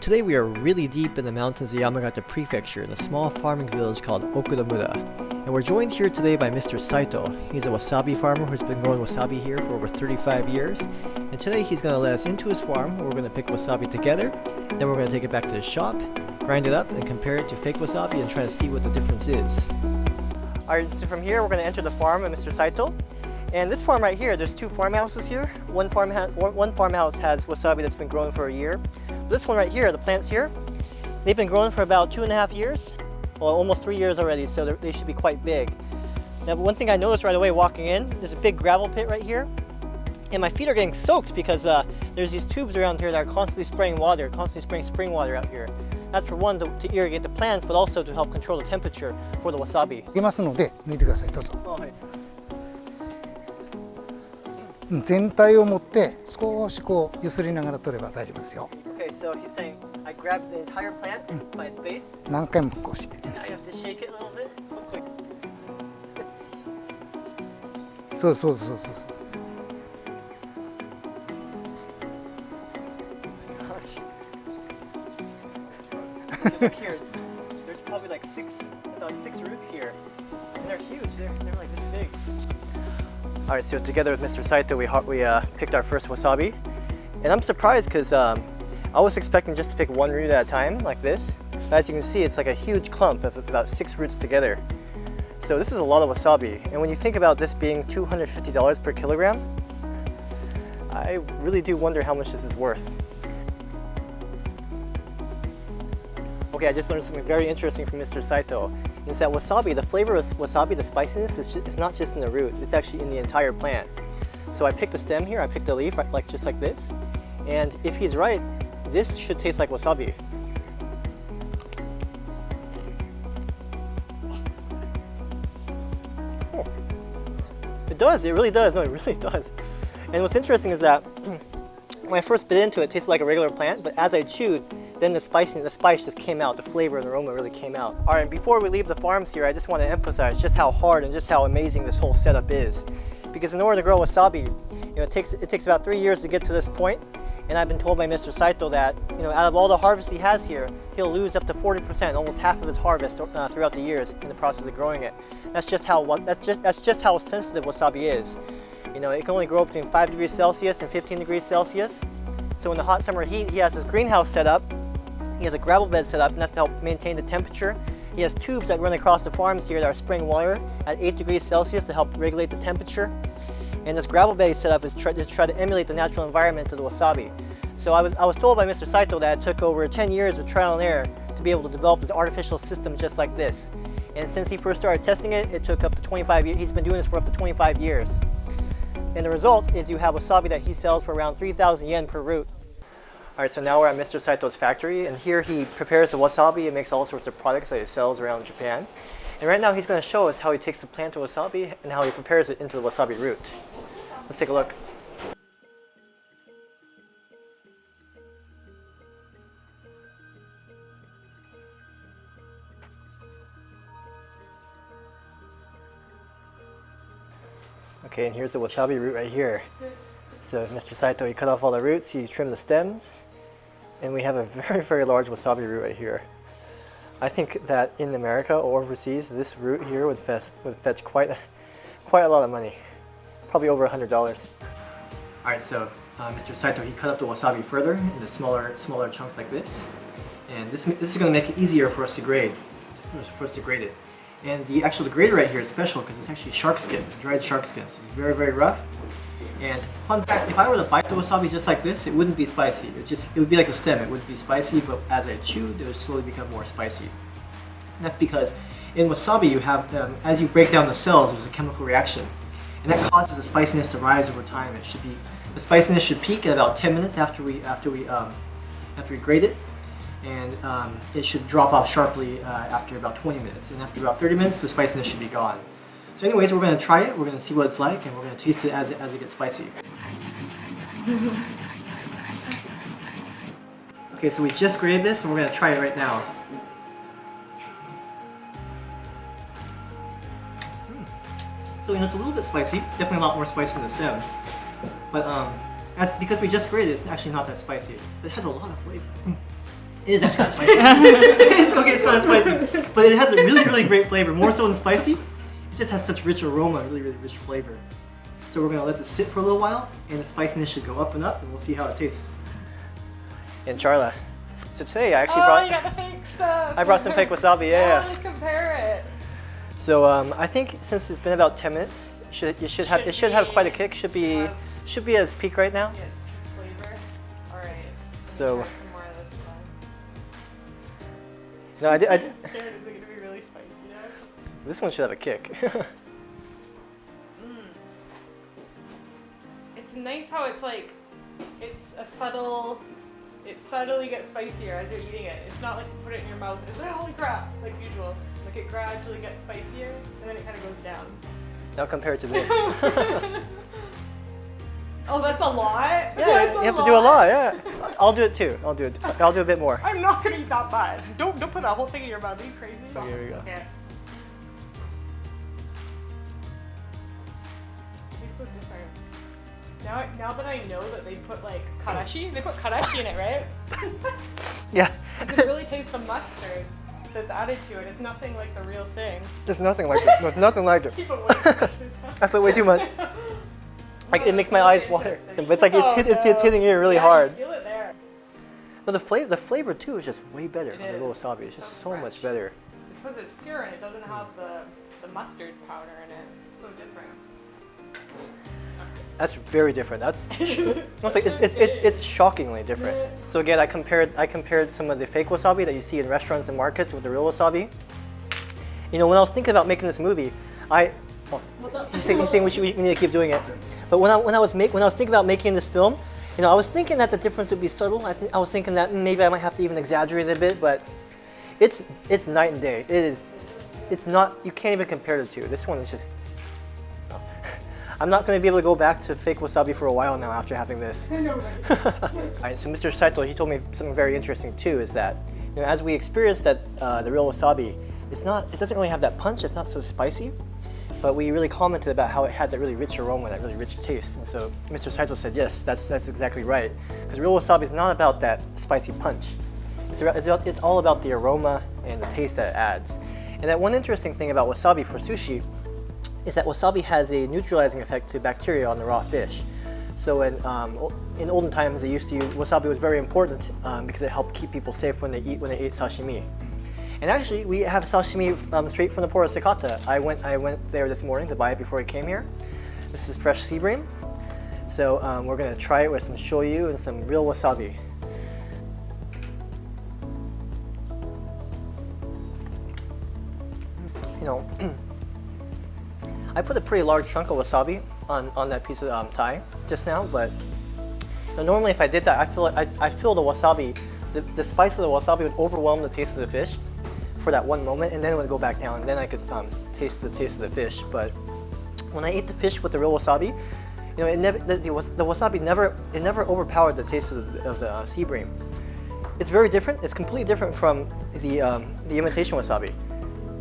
today we are really deep in the mountains of Yamagata Prefecture in a small farming village called Okuramura. And we're joined here today by Mr. Saito. He's a wasabi farmer who's been growing wasabi here for over 35 years. And today he's going to let us into his farm where we're going to pick wasabi together. Then we're going to take it back to his shop, grind it up, and compare it to fake wasabi and try to see what the difference is. Alright, so from here we're going to enter the farm of Mr. Saito. And this farm right here, there's two farmhouses here. One farmhouse has wasabi that's been growing for a year. This one right here, the plants here, they've been growing for about 2.5 years, well, almost 3 years already, so they should be quite big. Now, one thing I noticed right away walking in, there's a big gravel pit right here, and my feet are getting soaked because there's these tubes around here that are constantly spraying water, spring water out here. That's for one, to irrigate the plants, but also to help control the temperature for the wasabi. いますので抜いてください。どうぞ。はい。全体を持って少しこう揺すりながら取れば大丈夫ですよ。Okay, so he's saying I grab the entire plant by its base. 何回もこうして。I have to shake it a little bit. Quick. It's... そう。Gosh. Look here. There's probably like six roots here, and they're huge. They're like this big. All right, so together with Mr. Saito, we picked our first wasabi, and I'm surprised because I was expecting just to pick one root at a time, like this. But as you can see, it's like a huge clump of about 6 roots together. So this is a lot of wasabi, and when you think about this being $250 per kilogram, I really do wonder how much this is worth. Okay, I just learned something very interesting from Mr. Saito. It's that wasabi, the flavor of wasabi, the spiciness, is not just in the root, it's actually in the entire plant. So I picked a stem here, I picked a leaf, just like this. And if he's right, this should taste like wasabi. Oh. It does, it really does, no, it really does. And what's interesting is that when I first bit into it, it tasted like a regular plant, but as I chewed, then the spice just came out, the flavor and aroma really came out. All right, and before we leave the farms here, I just want to emphasize just how hard and just how amazing this whole setup is. Because in order to grow wasabi, it takes about 3 years to get to this point. And I've been told by Mr. Saito that, out of all the harvest he has here, he'll lose up to 40%, almost half of his harvest throughout the years in the process of growing it. That's just how sensitive wasabi is. It can only grow between 5 degrees Celsius and 15 degrees Celsius. So in the hot summer heat, he has his greenhouse set up. He has a gravel bed set up, and that's to help maintain the temperature. He has tubes that run across the farms here that are spraying water at 8 degrees Celsius to help regulate the temperature. And this gravel bed is set up to try to emulate the natural environment of the wasabi. So I was told by Mr. Saito that it took over 10 years of trial and error to be able to develop this artificial system just like this. And since he first started testing it, it took up to 25 years. He's been doing this for up to 25 years. And the result is you have wasabi that he sells for around 3,000 yen per root. Alright, so now we're at Mr. Saito's factory, and here he prepares the wasabi and makes all sorts of products that he sells around Japan. And right now he's going to show us how he takes the plant of wasabi and how he prepares it into the wasabi root. Let's take a look. Okay, and here's the wasabi root right here. So Mr. Saito, he cut off all the roots, he trimmed the stems, and we have a very, very large wasabi root right here. I think that in America or overseas, this root here would fetch quite a lot of money, probably over $100. All right, so Mr. Saito, he cut up the wasabi further into smaller chunks like this, and this is going to make it easier for us to grade, it. And the grater right here is special because it's actually shark skin, dried shark skin. So it's very, very rough. And fun fact, if I were to bite the wasabi just like this, it wouldn't be spicy. It would be like a stem. It wouldn't be spicy, but as I chewed, it would slowly become more spicy. And that's because in wasabi, you have, as you break down the cells, there's a chemical reaction. And that causes the spiciness to rise over time. The spiciness should peak at about 10 minutes after we grate it. And it should drop off sharply after about 20 minutes. And after about 30 minutes, the spiciness should be gone. So anyways, we're going to try it, we're going to see what it's like, and we're going to taste it as it gets spicy. Okay, so we just grated this, and we're going to try it right now. So it's a little bit spicy, definitely a lot more spicy than the stem. But because we just grated it, it's actually not that spicy. But it has a lot of flavor. It is actually not spicy. It's okay, it's not spicy. But it has a really, really great flavor. More so than spicy. It just has such rich aroma, really, really rich flavor. So we're gonna let this sit for a little while, and the spiciness should go up, and we'll see how it tastes. And Charla. So today I actually brought. You got the fake stuff. I brought some fake wasabi. Yeah. Let's compare it. So I think since it's been about 10 minutes, it should have quite a kick. Should be at its peak right now. Yeah, it's peak flavor. All right. So. Try some more of this one. No, I did. I'm scared. Is it gonna be really spicy now? This one should have a kick. It's nice how it's like, it's a subtle. It subtly gets spicier as you're eating it. It's not like you put it in your mouth and it's like, holy crap, like usual. Like it gradually gets spicier and then it kind of goes down. Now compare it to this. Oh, that's a lot? Yeah, you have to do a lot, yeah. I'll do it too. I'll do a bit more. I'm not gonna eat that much. Don't put that whole thing in your mouth. Are you crazy? Okay, here we go. Okay. Tastes so different. Now that I know that they put like karashi, they put karashi in it, right? Yeah. You can really taste the mustard that's added to it. It's nothing like the real thing. There's nothing like it. There's nothing like it. Keep it way I put way too much. Like it makes my eyes water. But it's like it's hitting you really hard. Feel it there. No, the flavor too is just way better It on the is. wasabi. It's just so fresh. much better. Because it's pure and it doesn't have the mustard powder in it. It's so different. That's very different. That's it's shockingly different. So again, I compared some of the fake wasabi that you see in restaurants and markets with the real wasabi. You know, when I was thinking about making this movie, he's saying we need to keep doing it. But when I was thinking about making this film, you know, I was thinking that the difference would be subtle. I was thinking that maybe I might have to even exaggerate it a bit, but it's night and day. It's not. You can't even compare the two. This one is just. I'm not going to be able to go back to fake wasabi for a while now after having this. Alright, so Mr. Saito, he told me something very interesting too, is that, you know, as we experienced that the real wasabi, it doesn't really have that punch, it's not so spicy, but we really commented about how it had that really rich aroma, that really rich taste. And so Mr. Saito said, yes, that's exactly right. Because real wasabi is not about that spicy punch. It's all about the aroma and the taste that it adds. And that one interesting thing about wasabi for sushi is that wasabi has a neutralizing effect to bacteria on the raw fish. So in olden times, wasabi was very important because it helped keep people safe when they ate sashimi. And actually, we have sashimi straight from the port of Sakata. I went there this morning to buy it before I came here. This is fresh sea bream. So we're gonna try it with some shoyu and some real wasabi. You know. I put a pretty large chunk of wasabi on that piece of Thai just now, but you know, normally if I did that, I feel the wasabi, the spice of the wasabi would overwhelm the taste of the fish for that one moment, and then it would go back down, and then I could taste the taste of the fish. But when I ate the fish with the real wasabi, you know, the wasabi never overpowered the taste of the sea bream. It's very different. It's completely different from the imitation wasabi.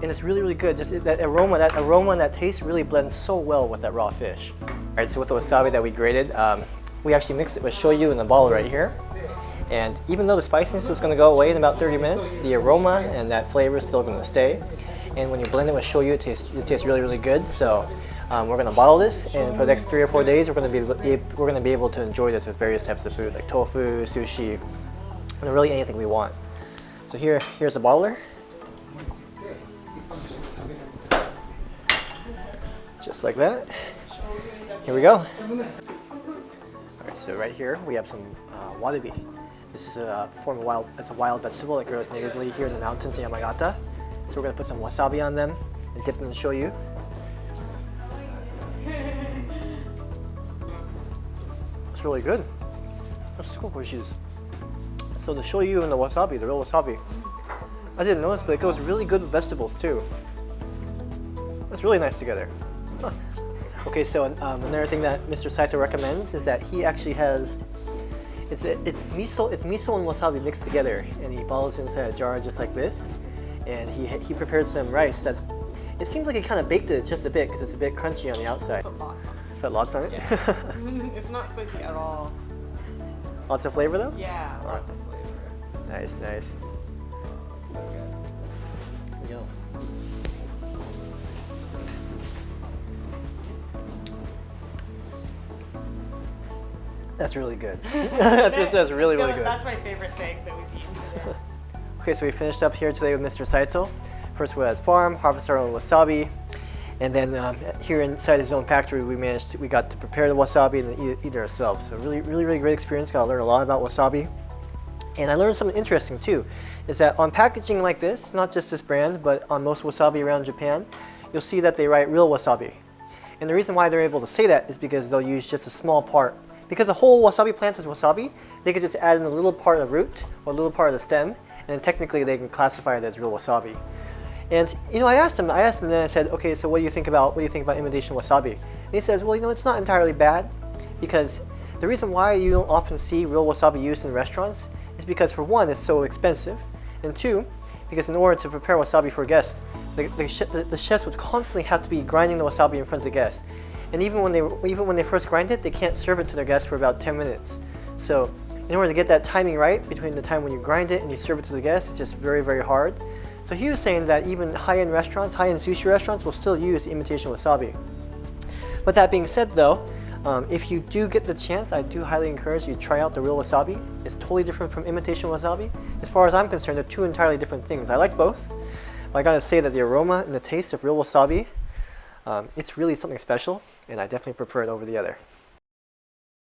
And it's really, really good. Just that aroma and that taste really blends so well with that raw fish. All right, so with the wasabi that we grated, we actually mixed it with shoyu in the bottle right here. And even though the spiciness is going to go away in about 30 minutes, the aroma and that flavor is still going to stay. And when you blend it with shoyu, it tastes really, really good. So we're going to bottle this, and for the next 3 or 4 days, we're going to be able to enjoy this with various types of food like tofu, sushi, and really anything we want. So here's the bottler. Just like that. Here we go. Alright, so right here we have some wasabi. This is a form of wild vegetable that grows natively here in the mountains in Yamagata. So we're going to put some wasabi on them and dip them in shoyu. It's really good. That's cool cheese. So the shoyu and the wasabi, the real wasabi, I didn't notice, but it goes really good with vegetables too. It's really nice together. Huh. Okay, so another thing that Mr. Saito recommends is that he actually has it's miso and wasabi mixed together, and he bottles it inside a jar just like this, and he prepared some rice it seems like he kind of baked it just a bit because it's a bit crunchy on the outside. Put lots on it. Put lots on it? Yeah. It's not spicy at all. Lots of flavor though? Yeah, lots of flavor. Nice, nice. So good. There you go. That's really good. that's really, really good. That's my favorite thing that we've eaten today. Okay, so we finished up here today with Mr. Saito. First we were at his farm, harvested our own wasabi, and then here inside his own factory we got to prepare the wasabi and then eat it ourselves. So really great experience. Got to learn a lot about wasabi. And I learned something interesting too, is that on packaging like this, not just this brand, but on most wasabi around Japan, you'll see that they write real wasabi. And the reason why they're able to say that is because they'll use just a small part. Because the whole wasabi plant is wasabi, they could just add in a little part of the root or a little part of the stem, and then technically they can classify it as real wasabi. And you know, I asked him, and then I said, okay, so what do you think about imitation wasabi? And he says, well, you know, it's not entirely bad, because the reason why you don't often see real wasabi used in restaurants is because, for one, it's so expensive, and two, because in order to prepare wasabi for guests, the chefs would constantly have to be grinding the wasabi in front of the guests. And even when they first grind it, they can't serve it to their guests for about 10 minutes. So in order to get that timing right between the time when you grind it and you serve it to the guests, it's just very hard. So he was saying that even high-end restaurants, high-end sushi restaurants will still use imitation wasabi. But that being said though, if you do get the chance, I do highly encourage you to try out the real wasabi. It's totally different from imitation wasabi. As far as I'm concerned, they're two entirely different things. I like both, but I gotta say that the aroma and the taste of real wasabi, it's really something special, and I definitely prefer it over the other.